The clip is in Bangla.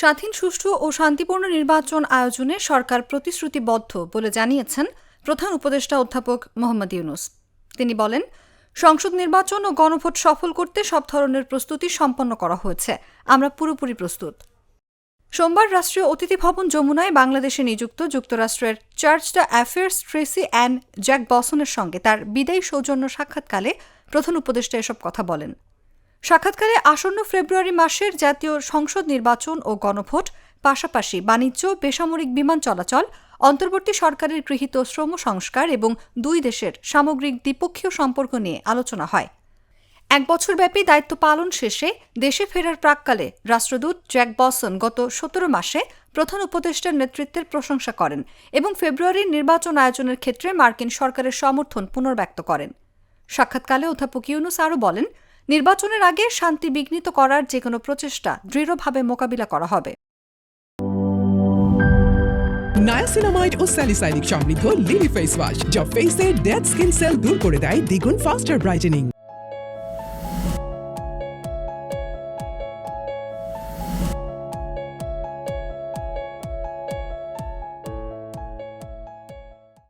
স্বাধীন, সুষ্ঠু ও শান্তিপূর্ণ নির্বাচন আয়োজনে সরকার প্রতিশ্রুতিবদ্ধ বলে জানিয়েছেন প্রধান উপদেষ্টা অধ্যাপক মোহাম্মদ ইউনূস। তিনি বলেন, সংসদ নির্বাচন ও গণভোট সফল করতে সব ধরনের প্রস্তুতি সম্পন্ন করা হয়েছে। আমরা পুরোপুরি প্রস্তুত। সোমবার রাষ্ট্রীয় অতিথি ভবন যমুনায় বাংলাদেশে নিযুক্ত যুক্তরাষ্ট্রের chargé d'affaires Tracey Ann জ্যাক বসনের সঙ্গে তার বিদায়ী সৌজন্য সাক্ষাৎকালে প্রধান উপদেষ্টা এসব কথা বলেন। সাক্ষাৎকারে আসন্ন ফেব্রুয়ারি মাসের জাতীয় সংসদ নির্বাচন ও গণভোট, পাশাপাশি বাণিজ্য, বেসামরিক বিমান চলাচল, অন্তর্বর্তী সরকারের গৃহীত শ্রম সংস্কার এবং দুই দেশের সামগ্রিক দ্বিপক্ষীয় সম্পর্ক নিয়ে আলোচনা হয়। এক বছরব্যাপী দায়িত্ব পালন শেষে দেশে ফেরার প্রাক্কালে রাষ্ট্রদূত জ্যাক বসন গত ১৭ মাসে প্রধান উপদেষ্টার নেতৃত্বের প্রশংসা করেন এবং ফেব্রুয়ারির নির্বাচন আয়োজনের ক্ষেত্রে মার্কিন সরকারের সমর্থন পুনর্ব্যক্ত করেন। সাক্ষাৎকালে অধ্যাপক ইউনূস আরও বলেন, নির্বাচনের আগে শান্তি বিঘ্নিত করার যেকোনো প্রচেষ্টা দৃঢ়ভাবে মোকাবিলা করা হবে। নায়াসিনামাইড ও স্যালিসাইলিক সমৃদ্ধ লিলি ফেস ওয়াশ, যা ফেসের ডেড স্কিন সেল দূর করে দেয় দ্বিগুণ ফাস্টার ব্রাইটেনিং।